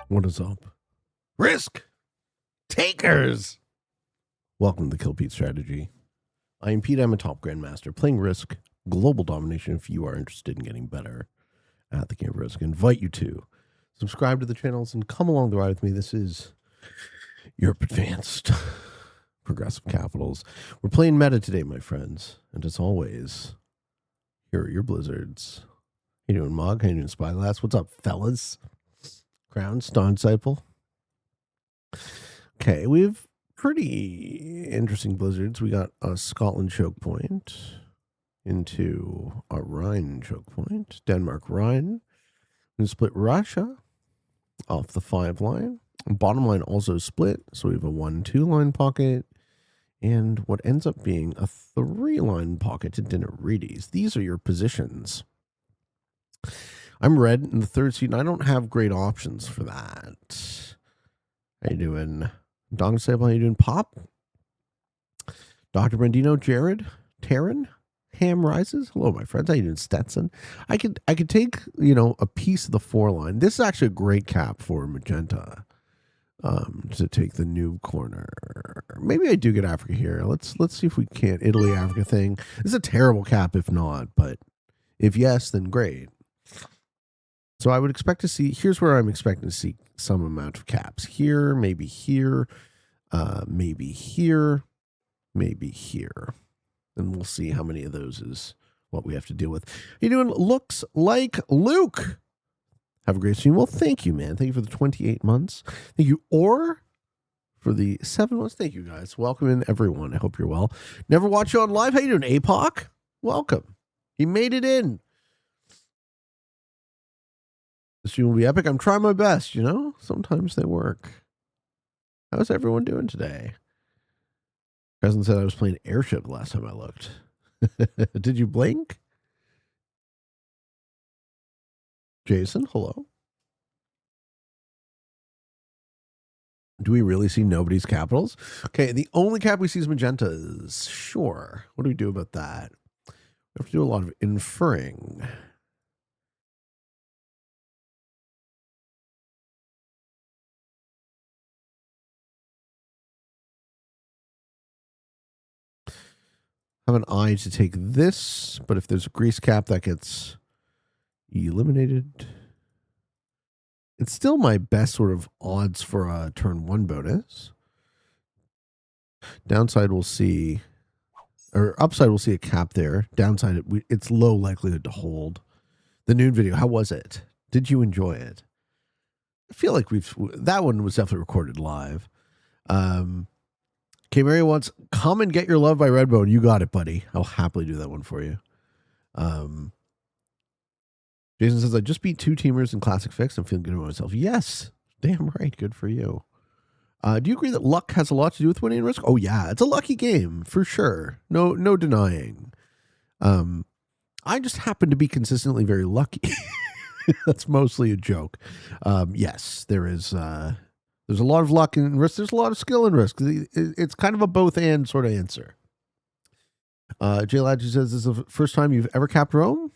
What is up? Risk takers! Welcome to the Kill Pete Strategy. I am Pete. I'm a top grandmaster playing Risk Global Domination. If you are interested in getting better at the game of Risk, I invite you to subscribe to the channels and come along the ride with me. This is Europe Advanced Progressive Capitals. We're playing meta today, my friends. And as always, here are your blizzards. How you doing, Mog? How you doing, Spyglass? What's up, fellas? Crown, Stone Disciple. Okay, we have pretty interesting blizzards. We got a Scotland choke point into a Rhine choke point. Denmark, Rhine. We split Russia off the 5 line. Bottom line also split, so we have a 1-2 line pocket. And what ends up being a 3 line pocket to Dinarides. These are your positions. I'm red in the 3rd seat, and I don't have great options for that. How you doing? Dong Sable, how you doing? Pop? Dr. Brandino, Jared, Taryn, Ham Rises. Hello, my friends. How you doing, Stetson? I could take, a piece of the 4 line. This is actually a great cap for Magenta. To take the noob corner. Maybe I do get Africa here. Let's see if we can't. Italy, Africa thing. This is a terrible cap if not, but if yes, then great. So I would expect to see, here's where I'm expecting to see some amount of caps. Here, maybe here, maybe here, maybe here. And we'll see how many of those is what we have to deal with. You doing? Looks like Luke. Have a great stream. Well, thank you, man. Thank you for the 28 months. Thank you, Or, for the 7 months. Thank you, guys. Welcome in, everyone. I hope you're well. Never watch you on live. How you doing, APOC? Welcome. He made it in. The stream will be epic. I'm trying my best, Sometimes they work. How's everyone doing today? Cousin said I was playing Airship the last time I looked. Did you blink? Jason, hello. Do we really see nobody's capitals? Okay, the only cap we see is Magentas. Sure. What do we do about that? We have to do a lot of inferring. Have an eye to take this, but if there's a grease cap, that gets eliminated. It's still my best sort of odds for a turn 1 bonus. Downside, we'll see, or upside, we'll see a cap there. Downside, it's low likelihood to hold. The noon video, how was it? Did you enjoy it? I feel like that one was definitely recorded live. K. Mary wants, come and get your love by Redbone. You got it, buddy. I'll happily do that one for you. Jason says, I just beat 2 teamers in Classic Fix. I'm feeling good about myself. Yes. Damn right. Good for you. Do you agree that luck has a lot to do with winning Risk? Oh, yeah. It's a lucky game, for sure. No denying. I just happen to be consistently very lucky. That's mostly a joke. Yes, there's a lot of luck in Risk. There's a lot of skill in Risk. It's kind of a both and sort of answer. Jay Ladgy says, this is the first time you've ever capped Rome?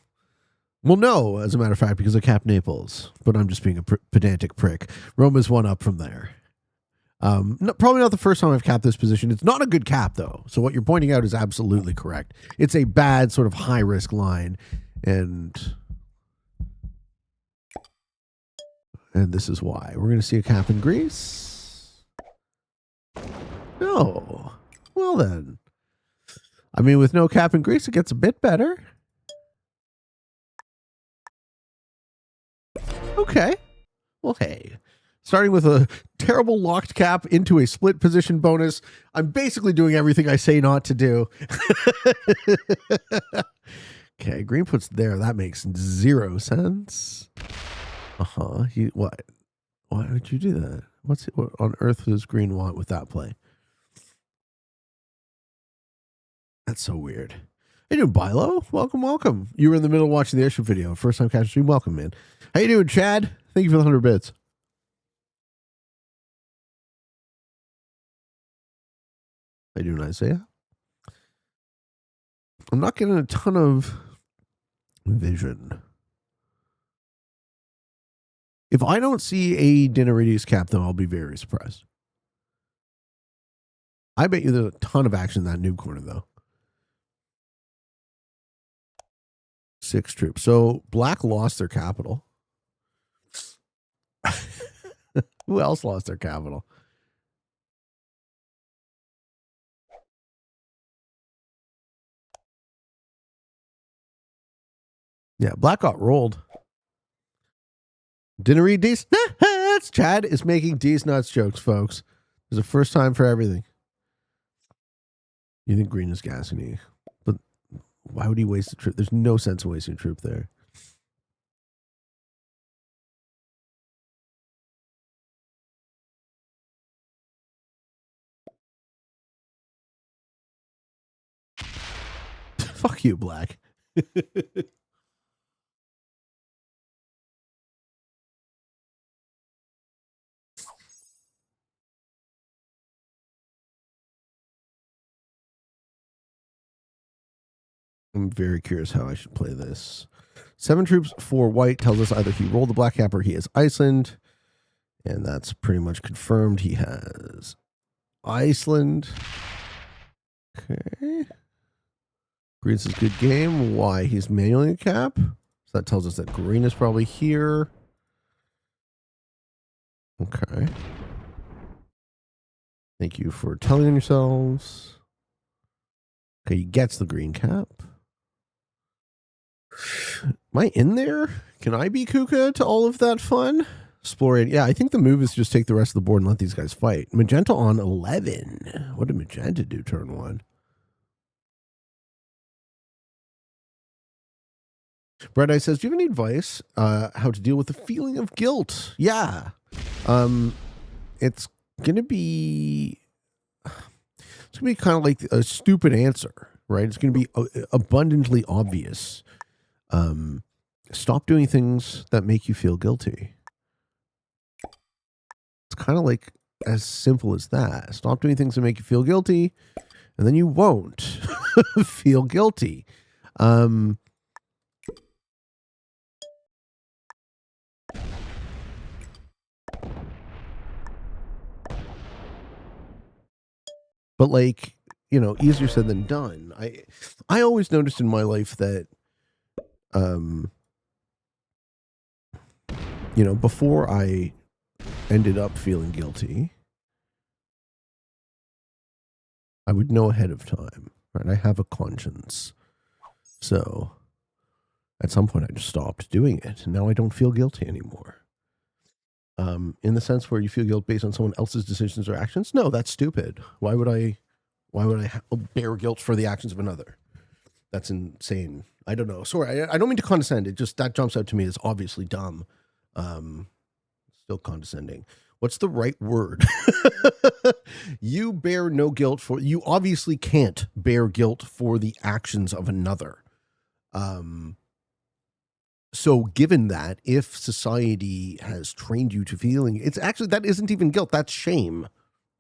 Well, no, as a matter of fact, because I capped Naples, but I'm just being a pedantic prick. Rome is one up from there. Probably not the first time I've capped this position. It's not a good cap, though. So what you're pointing out is absolutely correct. It's a bad sort of high-risk line, and this is why. We're going to see a cap in Greece. No. Well, then. I mean, with no cap in Greece, it gets a bit better. Okay. Well, hey. Starting with a terrible locked cap into a split position bonus. I'm basically doing everything I say not to do. Okay, green puts there. That makes 0 sense. What? Why would you do that? What on earth does green want with that play? That's so weird. How you doing, Bilo? Welcome. You were in the middle of watching the airship video. First time catching stream. Welcome, man. How you doing, Chad? Thank you for the 100 bits. How you doing, Isaiah? I'm not getting a ton of vision. If I don't see a dinner radius cap, though, I'll be very surprised. I bet you there's a ton of action in that noob corner, though. 6 troops. So black lost their capital. Who else lost their capital? Yeah, black got rolled. Didn't read D's nuts. Chad is making D's nuts jokes, folks. There's a first time for everything. You think green is gassing you, but why would he waste a troop? There's no sense in wasting a troop there. Fuck you, black. I'm very curious how I should play this. 7 troops for white tells us either he rolled the black cap or he has Iceland. And that's pretty much confirmed. He has Iceland. Okay. Green says good game. Why? He's manually a cap. So that tells us that green is probably here. Okay. Thank you for telling on yourselves. Okay, he gets the green cap. Am I in there? Can I be Kuka to all of that fun? Splorient. Yeah, I think the move is just take the rest of the board and let these guys fight. Magenta on 11. What did Magenta do turn 1? Brett Eye says, do you have any advice how to deal with the feeling of guilt? Yeah. It's going to be kind of like a stupid answer, right? It's going to be abundantly obvious. Stop doing things that make you feel guilty. It's kind of like as simple as that. Stop doing things that make you feel guilty, and then you won't feel guilty. But like, you know, easier said than done. I always noticed in my life that, you know, before I ended up feeling guilty, I would know ahead of time, right? I have a conscience. So at some point I just stopped doing it. And now I don't feel guilty anymore. In the sense where you feel guilt based on someone else's decisions or actions? No, that's stupid. Why would I bear guilt for the actions of another? That's insane. I don't know. Sorry, I don't mean to condescend. It just, that jumps out to me as obviously dumb. Still condescending. What's the right word? You bear no guilt for, you obviously can't bear guilt for the actions of another. So given that, if society has trained you to feeling, it's actually, that isn't even guilt, that's shame.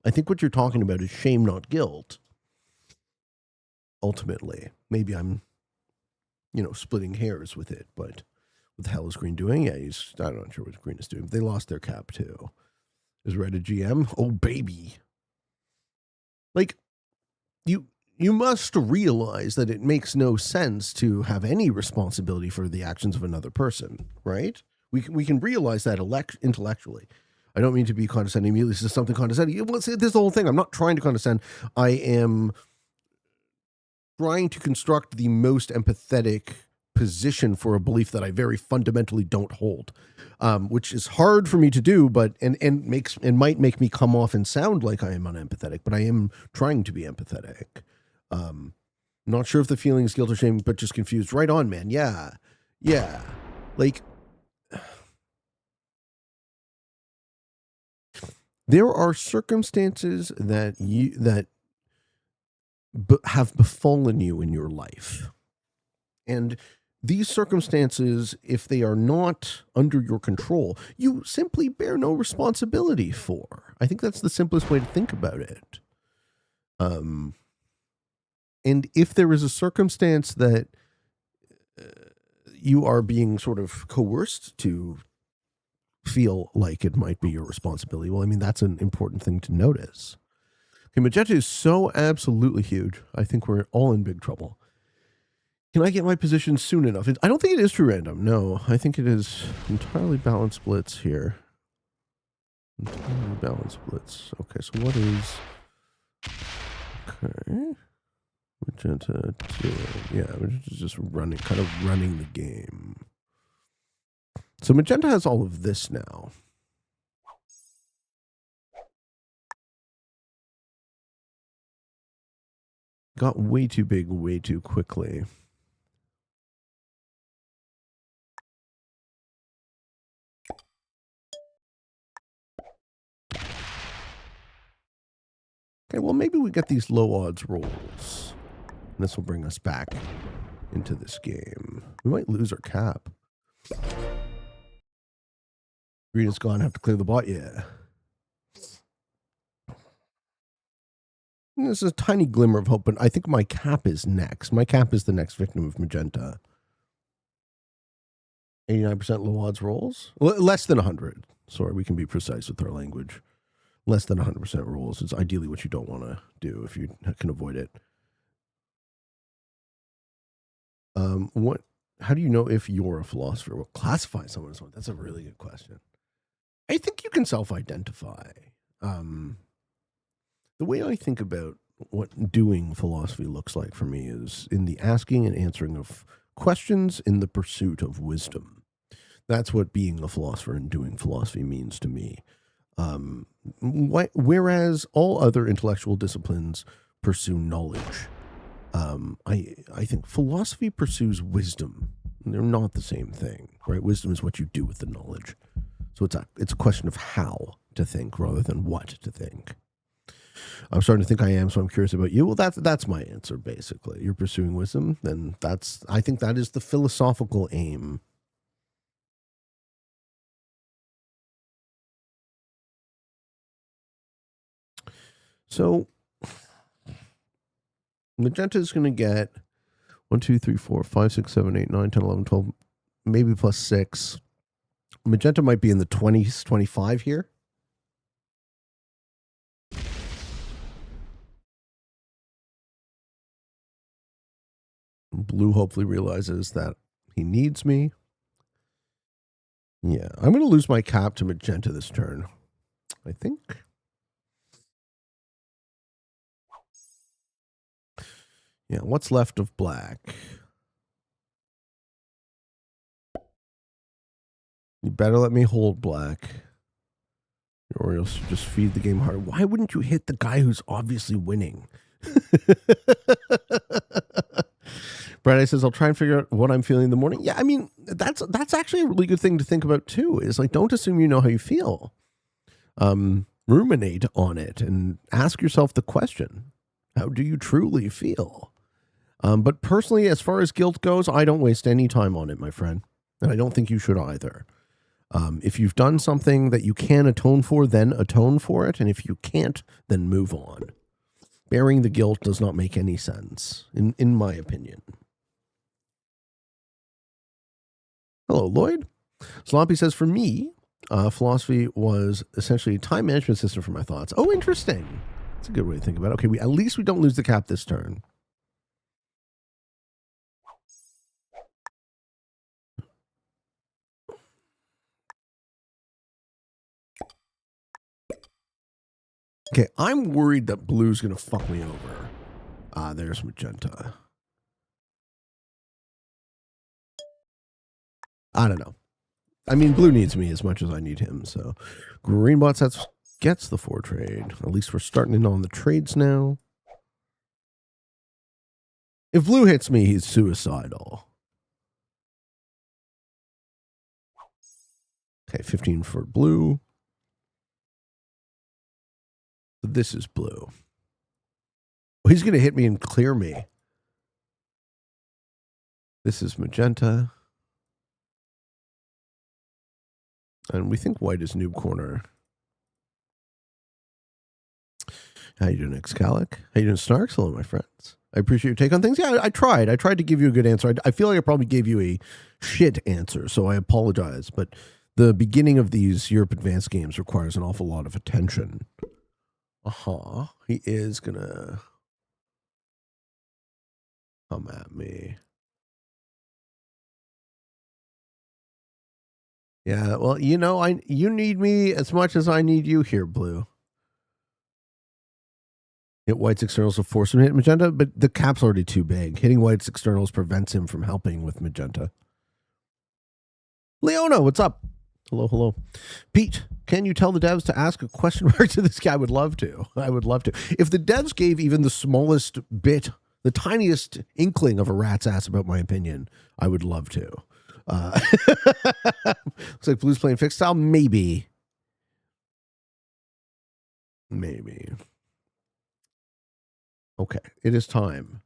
I think what you're talking about is shame, not guilt. Ultimately, maybe I'm, you know, splitting hairs with it, but what the hell is Green doing? Yeah, I'm not sure what Green is doing. They lost their cap too. Is Red a GM? Oh, baby. Like, you must realize that it makes no sense to have any responsibility for the actions of another person, right? We can realize that intellectually. I don't mean to be condescending. Immediately says something condescending. Well, see, this is the whole thing. I'm not trying to condescend. I am trying to construct the most empathetic position for a belief that I very fundamentally don't hold, which is hard for me to do, but and might make me come off and sound like I am unempathetic, but I am trying to be empathetic. Not sure if the feeling is guilt or shame, but just confused. Right on, man. Yeah. Like, there are circumstances that have befallen you in your life. And these circumstances, if they are not under your control, you simply bear no responsibility for. I think that's the simplest way to think about it. And if there is a circumstance that you are being sort of coerced to feel like it might be your responsibility. Well, I mean, that's an important thing to notice. Okay, magenta is so absolutely huge. I think we're all in big trouble. Can I get my position soon enough? I don't think it is true random. No, I think it is entirely balanced splits here. Entirely balanced splits. Okay, so what is... Okay. Magenta 2. Yeah, magenta's just kind of running the game. So magenta has all of this now. Got way too big way too quickly. Okay, well, maybe we get these low odds rolls. And this will bring us back into this game. We might lose our cap. Green is gone. Have to clear the bot. Yeah. There's a tiny glimmer of hope, but I think my cap is next. My cap is the next victim of magenta. 89% low odds rolls? Less than 100. Sorry, we can be precise with our language. Less than 100% rolls is ideally what you don't want to do if you can avoid it. How do you know if you're a philosopher? Well, classify someone as one. That's a really good question. I think you can self-identify. The way I think about what doing philosophy looks like for me is in the asking and answering of questions in the pursuit of wisdom. That's what being a philosopher and doing philosophy means to me. Whereas all other intellectual disciplines pursue knowledge, I think philosophy pursues wisdom. They're not the same thing, right? Wisdom is what you do with the knowledge. So it's a question of how to think rather than what to think. I'm starting to think I am, so I'm curious about you. Well, that's my answer, basically. You're pursuing wisdom, then I think that is the philosophical aim. So magenta is going to get 1, 2, 3, 4, 5, 6, 7, 8, 9, 10, 11, 12, maybe plus 6. Magenta might be in the 20s, 25 here. Blue hopefully realizes that he needs me. Yeah, I'm going to lose my cap to magenta this turn, I think. Yeah, what's left of black? You better let me hold black, or else you just feed the game harder. Why wouldn't you hit the guy who's obviously winning? Brad says, I'll try and figure out what I'm feeling in the morning. Yeah, I mean, that's actually a really good thing to think about too, is like, don't assume you know how you feel. Ruminate on it and ask yourself the question, how do you truly feel? But personally, as far as guilt goes, I don't waste any time on it, my friend. And I don't think you should either. If you've done something that you can atone for, then atone for it. And if you can't, then move on. Bearing the guilt does not make any sense, in my opinion. Hello, Lloyd. Sloppy says, for me, philosophy was essentially a time management system for my thoughts. Oh, interesting. That's a good way to think about it. Okay, at least we don't lose the cap this turn. Okay, I'm worried that blue's going to fuck me over. There's magenta. I don't know. I mean, blue needs me as much as I need him, so green bot gets the 4 trade. At least we're starting in on the trades now. If blue hits me, he's suicidal. Okay, 15 for blue. This is blue. Oh, he's going to hit me and clear me. This is magenta. And we think white is noob corner. How you doing, Escalating? How you doing, Snarks? Hello, my friends. I appreciate your take on things. Yeah, I tried. I tried to give you a good answer. I feel like I probably gave you a shit answer, so I apologize. But the beginning of these Europe Advanced games requires an awful lot of attention. He is gonna come at me. Yeah, well, you need me as much as I need you here, Blue. Hit White's externals to force him to hit Magenta, but the cap's already too big. Hitting White's externals prevents him from helping with Magenta. Leona, what's up? Hello. Pete, can you tell the devs to ask a question mark to this guy? I would love to. If the devs gave even the smallest bit, the tiniest inkling of a rat's ass about my opinion, I would love to. Looks like Blue's playing fixed style. Maybe. Okay, it is time.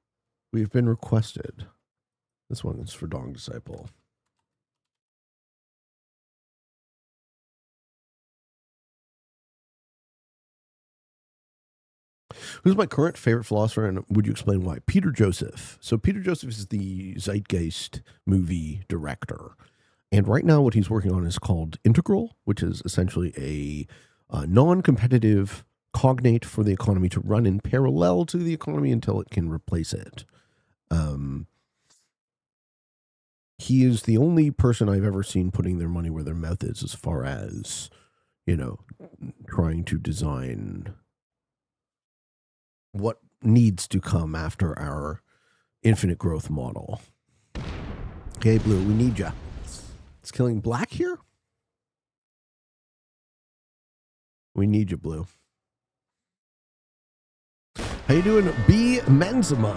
We've been requested. This one is for Dong Disciple. Who's my current favorite philosopher, and would you explain why? Peter Joseph. So Peter Joseph is the Zeitgeist movie director. And right now what he's working on is called Integral, which is essentially a non-competitive cognate for the economy to run in parallel to the economy until it can replace it. He is the only person I've ever seen putting their money where their mouth is as far as, trying to design what needs to come after our infinite growth model. Okay, Blue, we need ya. It's killing black here? We need you, Blue. How you doing, B. Menzima?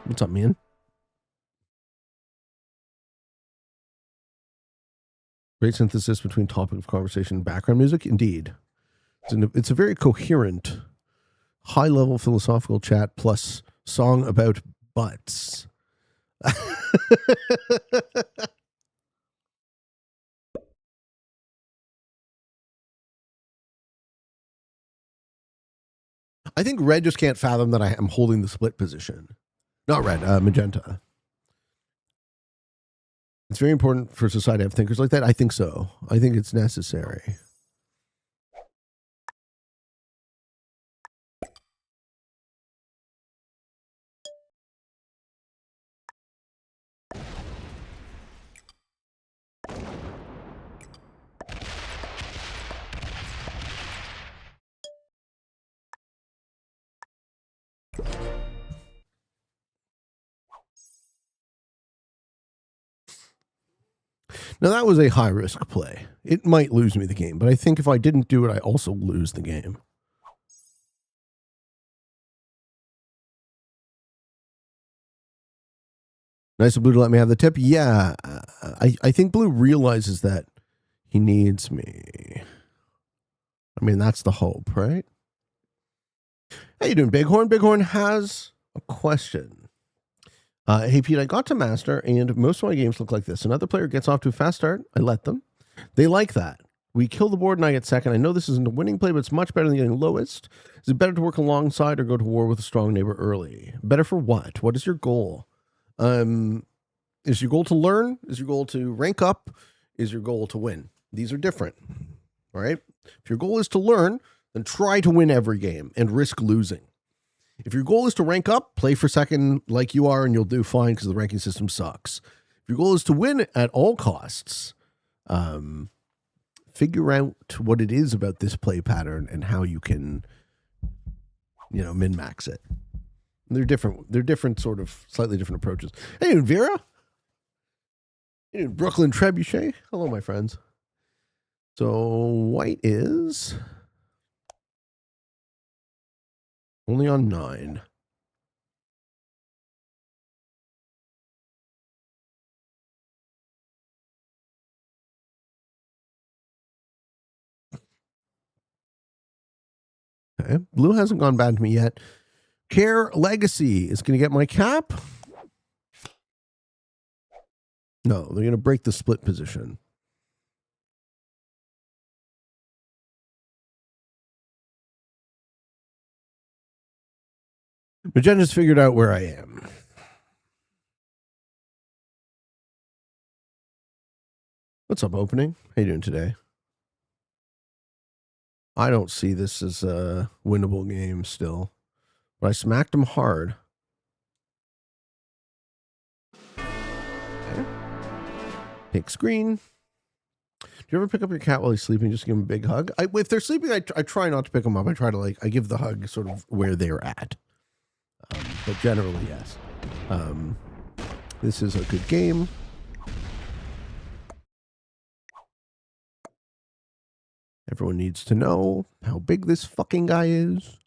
What's up, man? Great synthesis between topic of conversation and background music. Indeed. It's a very coherent, high-level philosophical chat plus song about butts. I think Red just can't fathom that I am holding the split position. Not Red, Magenta. It's very important for society to have thinkers like that. I think so. I think it's necessary. Now, that was a high-risk play. It might lose me the game, but I think if I didn't do it, I also lose the game. Nice of Blue to let me have the tip. Yeah, I think Blue realizes that he needs me. I mean, that's the hope, right? How you doing, Bighorn? Bighorn has a question. Hey, Pete, I got to Master, and most of my games look like this. Another player gets off to a fast start. I let them. They like that. We kill the board, and I get second. I know this isn't a winning play, but it's much better than getting lowest. Is it better to work alongside or go to war with a strong neighbor early? Better for what? What is your goal? Is your goal to learn? Is your goal to rank up? Is your goal to win? These are different. All right? If your goal is to learn, then try to win every game and risk losing. If your goal is to rank up, play for second like you are, and you'll do fine because the ranking system sucks. If your goal is to win at all costs, figure out what it is about this play pattern and how you can, min-max it. They're different. They're different, sort of slightly different approaches. Hey, Vera. Hey, Brooklyn Trebuchet. Hello, my friends. So White is only on 9. Okay. Blue hasn't gone bad to me yet. Care Legacy is going to get my cap. No, they're going to break the split position. Magenta's figured out where I am. What's up, opening? How you doing today? I don't see this as a winnable game still, but I smacked him hard. Okay. Pink screen. Do you ever pick up your cat while he's sleeping? Just give him a big hug. If they're sleeping, I try not to pick them up. I try to I give the hug sort of where they're at. But generally, yes. This is a good game. Everyone needs to know how big this fucking guy is.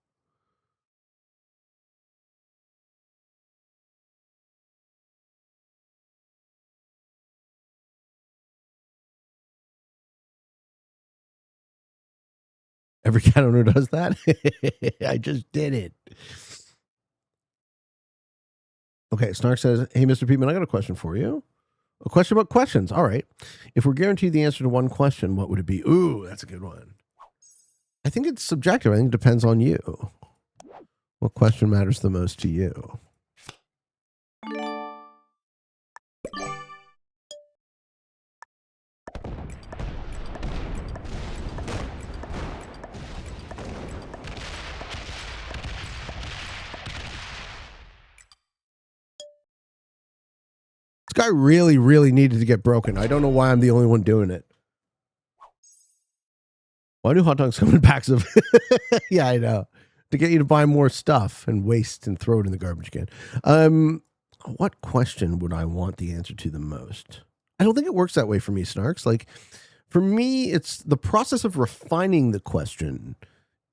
Every cat owner does that. I just did it. Okay, Snark says, hey, Mr. Peatman, I got a question for you. A question about questions. All right. If we're guaranteed the answer to one question, what would it be? Ooh, that's a good one. I think it's subjective. I think it depends on you. What question matters the most to you? This guy really, really needed to get broken. I don't know why I'm the only one doing it. Why do hot dogs come in packs of... Yeah, I know. To get you to buy more stuff and waste and throw it in the garbage can. What question would I want the answer to the most? I don't think it works that way for me, Snarks. Like, for me, it's the process of refining the question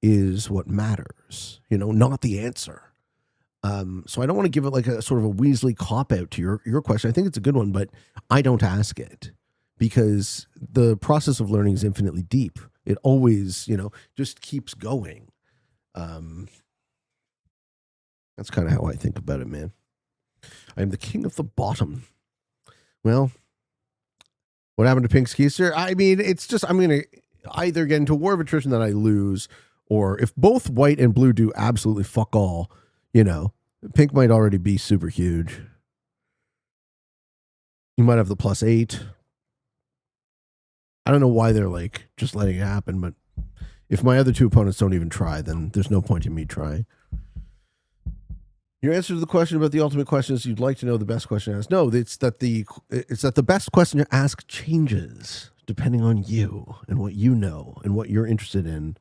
is what matters, not the answer. So I don't want to give it like a sort of a Weasley cop-out to your question. I think it's a good one, but I don't ask it because the process of learning is infinitely deep. It always, just keeps going. That's kind of how I think about it, man. I am the king of the bottom. Well, what happened to Pink Skeezer? I mean, it's just, I'm going to either get into a war of attrition that I lose, or if both white and blue do absolutely fuck all, Pink might already be super huge. You might have the +8. I don't know why they're just letting it happen, but if my other two opponents don't even try, then there's no point in me trying. Your answer to the question about the ultimate question is you'd like to know the best question to ask. No, it's that the best question to ask changes depending on you and what you know and what you're interested in.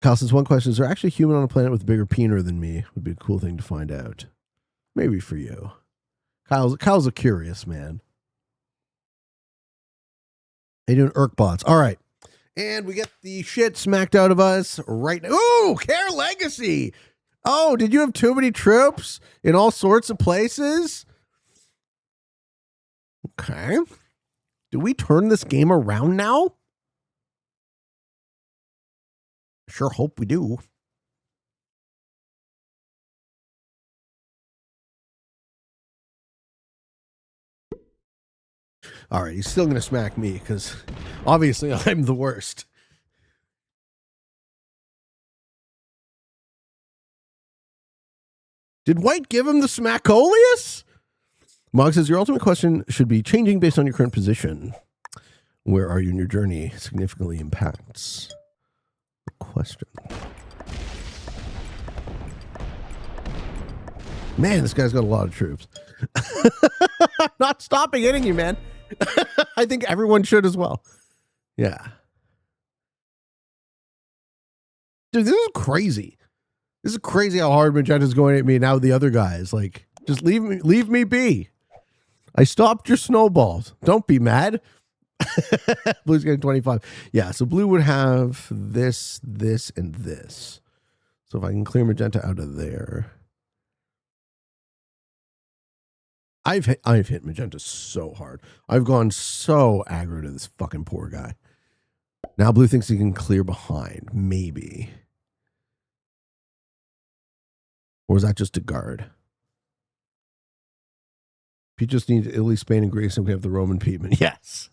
Kyle says, one question, is there actually a human on a planet with a bigger peener than me? Would be a cool thing to find out. Maybe for you. Kyle's a curious man. They doing Urkbots. All right. And we get the shit smacked out of us right now. Ooh, Care Legacy. Oh, did you have too many troops in all sorts of places? Okay. Do we turn this game around now? Sure hope we do. All right, he's still going to smack me because obviously I'm the worst. Did White give him the Smackolius? Mog says, your ultimate question should be changing based on your current position. Where are you in your journey? Significantly impacts the question. Man, this guy's got a lot of troops. Not stopping hitting you, man. I think everyone should as well. Yeah. Dude, this is crazy. This is crazy how hard Magenta's going at me now. The other guys, just leave me be. I stopped your snowballs. Don't be mad. Blue's getting 25. Yeah, so blue would have this, this, and this. So if I can clear Magenta out of there. I've hit Magenta so hard. I've gone so aggro to this fucking poor guy. Now blue thinks he can clear behind. Maybe. Or is that just a guard? If you just need Italy, Spain, and Greece, and we have the Roman Peatman. Yes.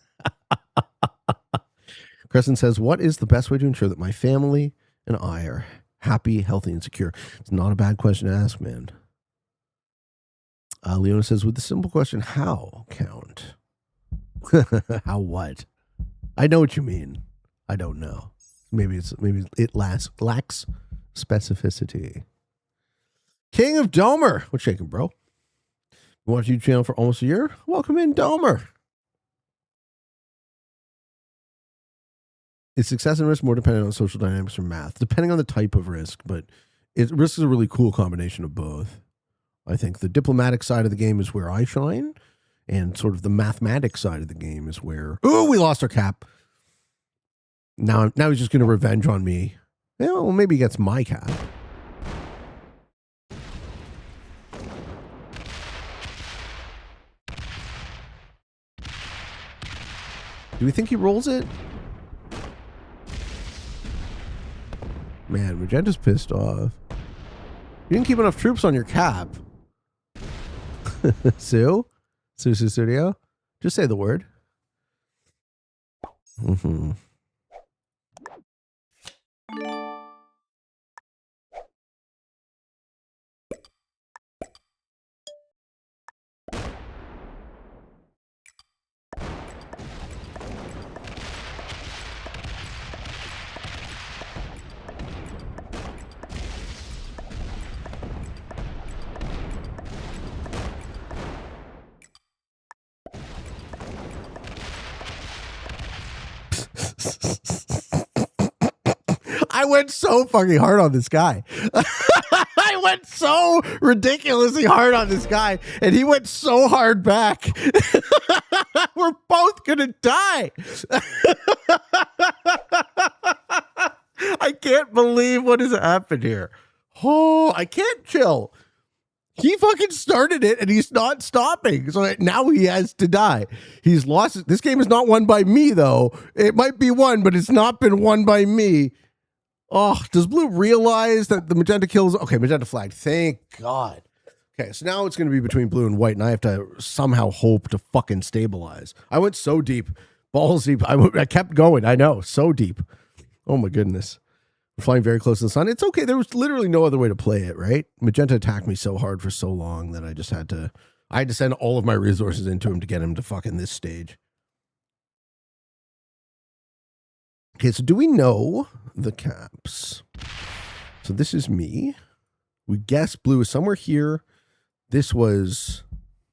Crescent says, what is the best way to ensure that my family and I are happy, healthy, and secure? It's not a bad question to ask, man. Leona says, with the simple question, how count? How what? I know what you mean. I don't know. Maybe it lacks specificity. King of Domer. What's shaking, bro? Watched YouTube channel for almost a year. Welcome in, Domer. Is success and risk more dependent on social dynamics or math? Depending on the type of risk, but risk is a really cool combination of both. I think the diplomatic side of the game is where I shine, and sort of the mathematics side of the game is where, oh, we lost our cap. Now he's just going to revenge on me. Yeah, well, maybe he gets my cap. Do we think he rolls it? Man, Magenta's pissed off. You didn't keep enough troops on your cap. Sue Studio? Just say the word. Mm-hmm. I went so fucking hard on this guy. I went so ridiculously hard on this guy, and he went so hard back. We're both gonna die. I can't believe what has happened here. Oh, I can't chill. He fucking started it, and he's not stopping. So now he has to die. He's lost. This game is not won by me, though. It might be won, but it's not been won by me. Oh, does Blue realize that the Magenta kills? Okay, Magenta flagged. Thank God. Okay, so now it's going to be between Blue and White, and I have to somehow hope to fucking stabilize. I went so deep. Balls deep. I kept going. I know. So deep. Oh, my goodness. We're flying very close to the sun. It's okay. There was literally no other way to play it, right? Magenta attacked me so hard for so long that I just had to send all of my resources into him to get him to fucking this stage. Okay, so do we know the caps? So this is me. We guess Blue is somewhere here. This was,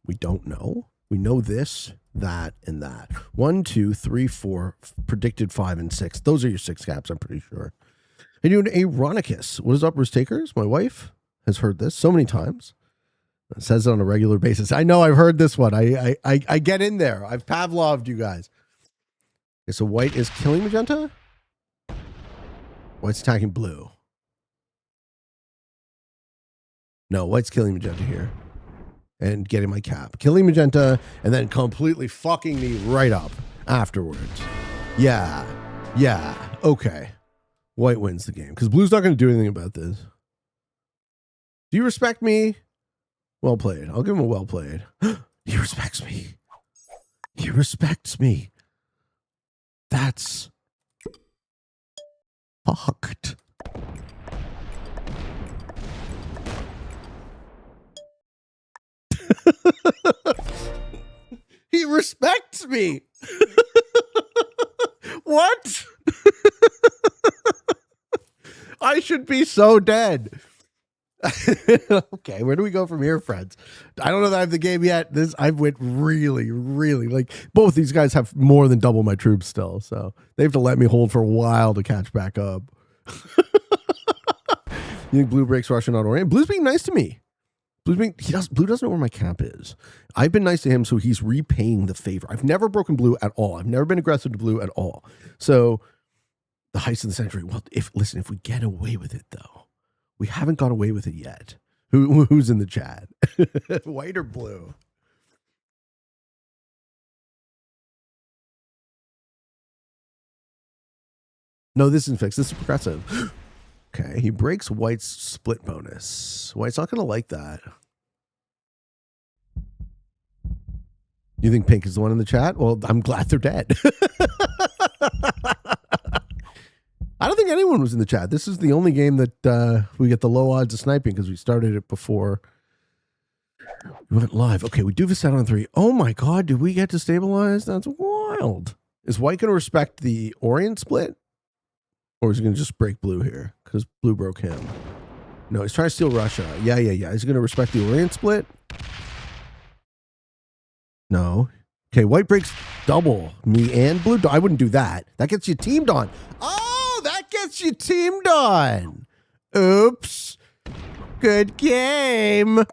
we don't know. We know this, that, and that. 1, 2, 3, 4, predicted 5 and 6. Those are your 6 caps, I'm pretty sure. And you're an Aeronicus. What is up, Risk Takers? My wife has heard this so many times. It says it on a regular basis. I know I've heard this one. I get in there. I've Pavloved you guys. Okay, so White is killing Magenta. White's attacking Blue. No, White's killing Magenta here. And getting my cap. Killing Magenta and then completely fucking me right up afterwards. Yeah. Okay. White wins the game. Because Blue's not going to do anything about this. Do you respect me? Well played. I'll give him a well played. He respects me. He respects me. That's fucked. He respects me. What? I should be so dead. Okay, where do we go from here, friends? I don't know that I have the game yet. I went really, like both these guys have more than double my troops still, so they have to let me hold for a while to catch back up. You think Blue breaks Russia, not Orient? Blue's being nice to me. Blue doesn't know where my cap is. I've been nice to him, so he's repaying the favor. I've never broken Blue at all. I've never been aggressive to Blue at all. So the heist of the century. Well, if we get away with it though, we haven't got away with it yet. Who's in the chat? White or Blue? No, this isn't fixed. This is progressive. Okay, he breaks White's split bonus. White's not going to like that. You think Pink is the one in the chat? Well, I'm glad they're dead. I don't think anyone was in the chat. This is the only game that we get the low odds of sniping because we started it before We went live. Okay, we do this out on 3. Oh my god, do we get to stabilize? That's wild. Is white going to respect the Orient split? Or is he going to just break blue here? Because blue broke him. No, he's trying to steal Russia. Yeah. Is he going to respect the Orient split? No. Okay, white breaks double. Me and blue. I wouldn't do that. That gets you teamed on. Oh, that gets you teamed on. Oops. Good game.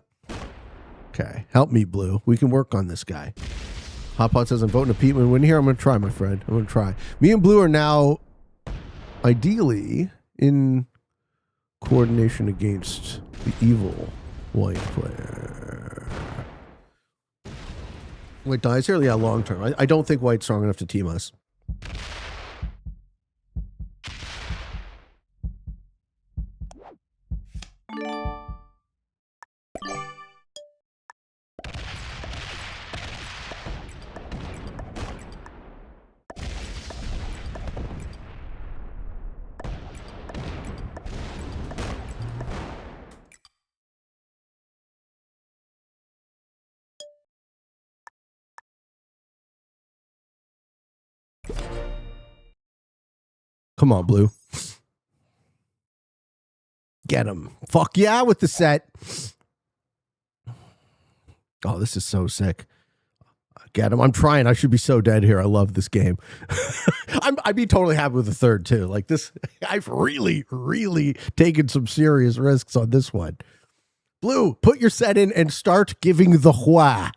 Okay, help me, blue. We can work on this guy. Hot Pot says I'm voting to Pete when we win here. I'm going to try, my friend. I'm going to try. Me and blue are now ideally in coordination against the evil white player. White dies here? Yeah, long term. I don't think white's strong enough to team us. Come on, blue. Get him. Fuck yeah with the set. Oh, this is so sick. Get him. I'm trying. I should be so dead here. I love this game. I'd be totally happy with the third, too. Like this, I've really, really taken some serious risks on this one. Blue, put your set in and start giving the hua.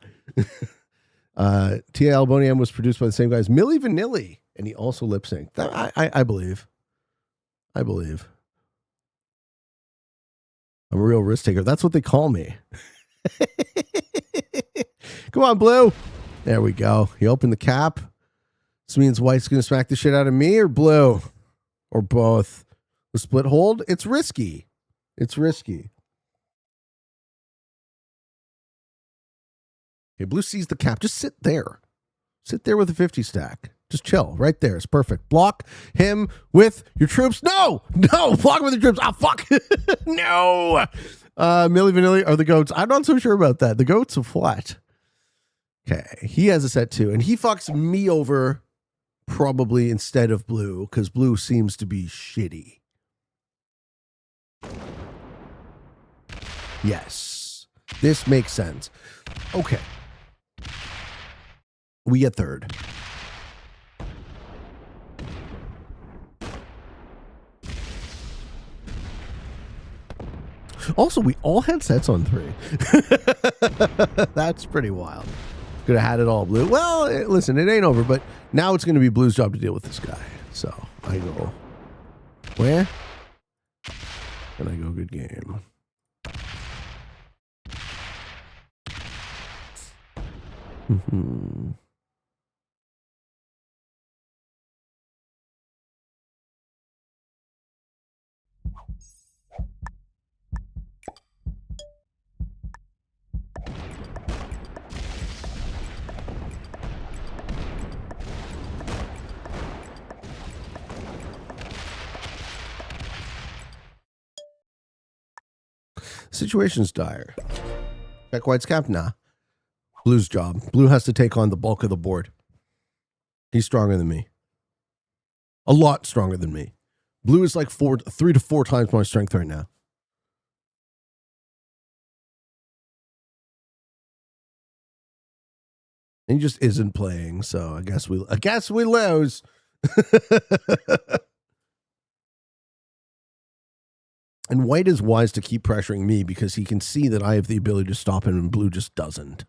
T.A. Albonium was produced by the same guy as Milli Vanilli, and he also lip synced. I believe. I'm a real risk taker. That's what they call me. Come on, blue. There we go. He opened the cap. This means white's going to smack the shit out of me or blue or both. The split hold, it's risky. It's risky. Okay, blue sees the cap. Just sit there. Sit there with a 50 stack. Just chill right there. It's perfect. Block him with your troops. No. Block him with your troops. Ah, fuck. No. Milli Vanilli are the goats. I'm not so sure about that. The goats are flat. Okay. He has a set too. And he fucks me over probably instead of blue because blue seems to be shitty. Yes. This makes sense. Okay. We get third. Also, we all had sets on 3. That's pretty wild. Could have had it all blue. Well, listen, it ain't over, but now it's going to be blue's job to deal with this guy. So I go, where? And I go, good game. Mm-hmm. Situation's dire. Check white's cap? Nah. Blue's job. Blue has to take on the bulk of the board. He's stronger than me. A lot stronger than me. Blue is like 3 to 4 times my strength right now. And he just isn't playing, so I guess we lose. And white is wise to keep pressuring me because he can see that I have the ability to stop him and blue just doesn't.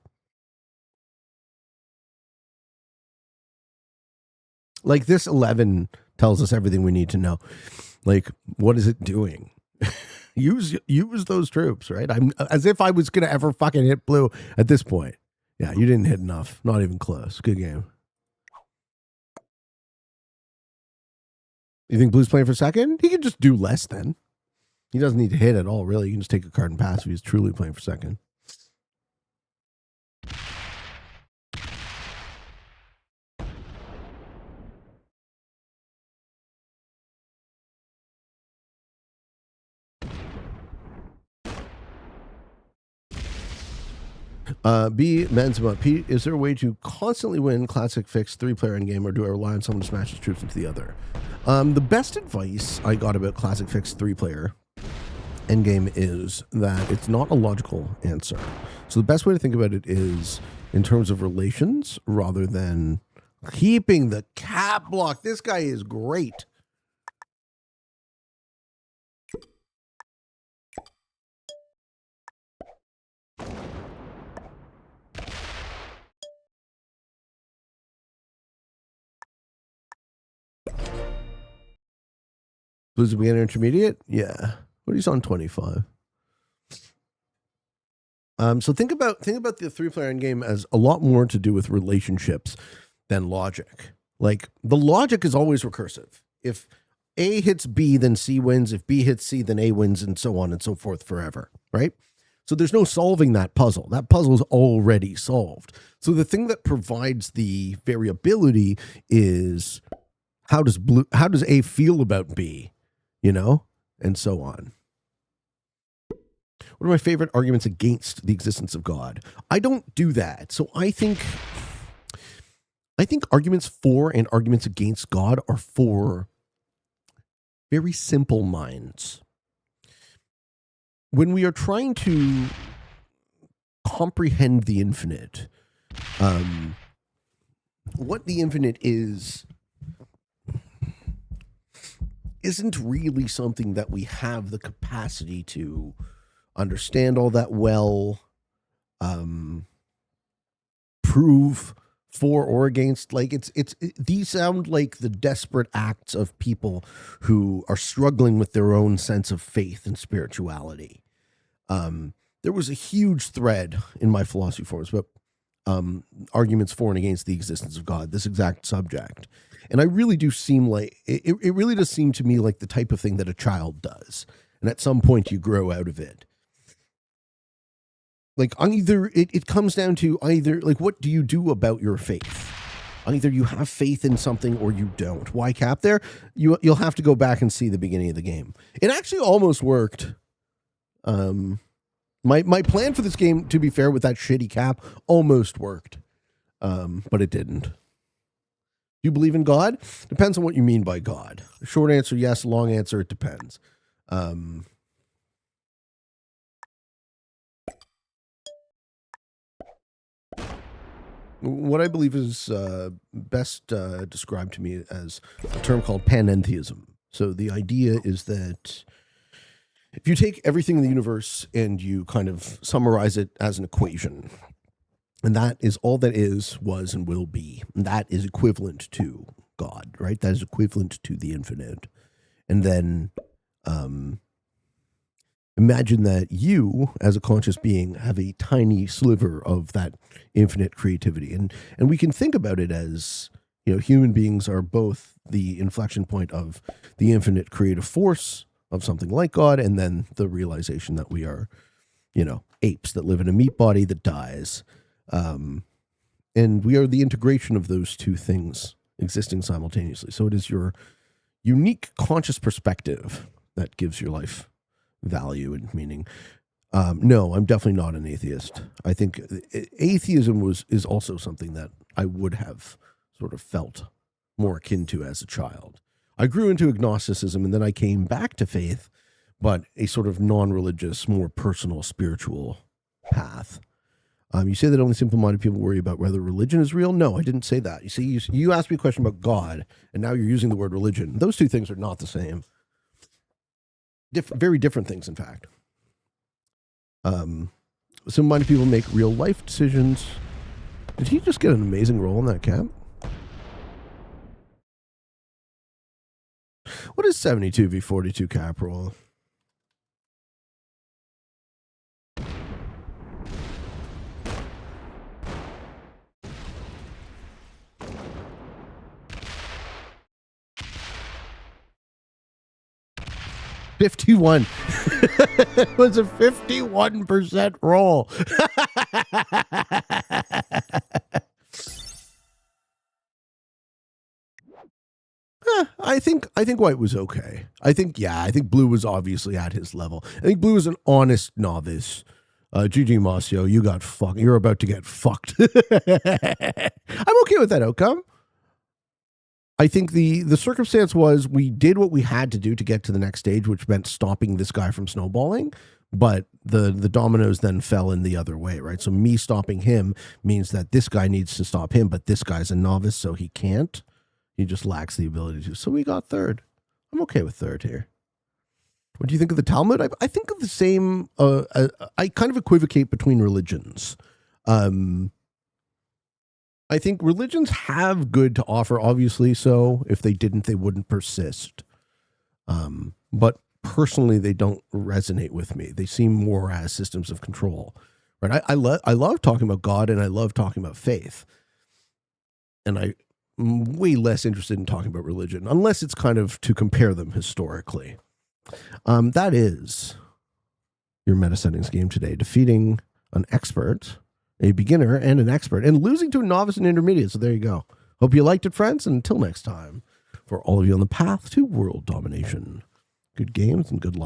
Like this 11 tells us everything we need to know. Like, what is it doing? use those troops, right? I'm as if I was going to ever fucking hit blue at this point. Yeah, you didn't hit enough. Not even close. Good game. You think blue's playing for second? He can just do less then. He doesn't need to hit at all, really. He can just take a card and pass if he's truly playing for second. B, Manzima. P, is there a way to constantly win classic fixed 3-player endgame, or do I rely on someone to smash his troops into the other? The best advice I got about classic fixed 3-player endgame is that it's not a logical answer. So the best way to think about it is in terms of relations rather than keeping the cap block. This guy is great. Blues a beginner intermediate? Yeah. But he's on 25. So think about the 3-player endgame as a lot more to do with relationships than logic. Like, the logic is always recursive. If A hits B, then C wins. If B hits C, then A wins, and so on and so forth forever, right? So there's no solving that puzzle. That puzzle is already solved. So the thing that provides the variability is how does A feel about B, and so on. What are my favorite arguments against the existence of God? I don't do that. So I think arguments for and arguments against God are for very simple minds. When we are trying to comprehend the infinite, what the infinite is isn't really something that we have the capacity to understand all that well, prove for or against. Like these sound like the desperate acts of people who are struggling with their own sense of faith and spirituality. There was a huge thread in my philosophy forums about arguments for and against the existence of God, this exact subject. And I really do seem like, it really does seem to me like the type of thing that a child does. And at some point you grow out of it. Like either, it comes down to either, like, what do you do about your faith? Either you have faith in something or you don't. Why cap there? You'll have to go back and see the beginning of the game. It actually almost worked. My plan for this game, to be fair, with that shitty cap, almost worked. But it didn't. Do you believe in God? Depends on what you mean by God. Short answer, yes. Long answer, it depends. What I believe is best described to me as a term called panentheism. So the idea is that if you take everything in the universe and you kind of summarize it as an equation, and that is all that is, was, and will be, and that is equivalent to God, right? That is equivalent to the infinite. And then imagine that you, as a conscious being, have a tiny sliver of that infinite creativity. And we can think about it as, human beings are both the inflection point of the infinite creative force of something like God, and then the realization that we are, apes that live in a meat body that dies. And we are the integration of those two things existing simultaneously. So it is your unique conscious perspective that gives your life value and meaning. No, I'm definitely not an atheist. I think atheism is also something that I would have sort of felt more akin to as a child. I grew into agnosticism and then I came back to faith, but a sort of non-religious, more personal, spiritual path. You say that only simple-minded people worry about whether religion is real. No, I didn't say that. You see, you asked me a question about God, and now you're using the word religion. Those two things are not the same. Very different things, in fact. Simple-minded people make real-life decisions. Did he just get an amazing roll in that cap? What is 72 v 42 cap roll? $51. It was a 51% roll. I think white was okay. I think blue was obviously at his level. I think blue is an honest novice. GG Masio, you got fucked. You're about to get fucked. I'm okay with that outcome. I think the circumstance was we did what we had to do to get to the next stage, which meant stopping this guy from snowballing. But the dominoes then fell in the other way, right? So me stopping him means that this guy needs to stop him, but this guy's a novice, so he can't. He just lacks the ability to. So we got third. I'm okay with third here. What do you think of the Talmud? I think of the same. I kind of equivocate between religions. I think religions have good to offer, obviously. So if they didn't, they wouldn't persist. But personally, they don't resonate with me. They seem more as systems of control. Right? I love talking about God, and I love talking about faith. And I'm way less interested in talking about religion, unless it's kind of to compare them historically. That is your meta settings game today. Defeating an expert, a beginner, and an expert, and losing to a novice and intermediate. So there you go. Hope you liked it, friends. And until next time, for all of you on the path to world domination, good games and good luck.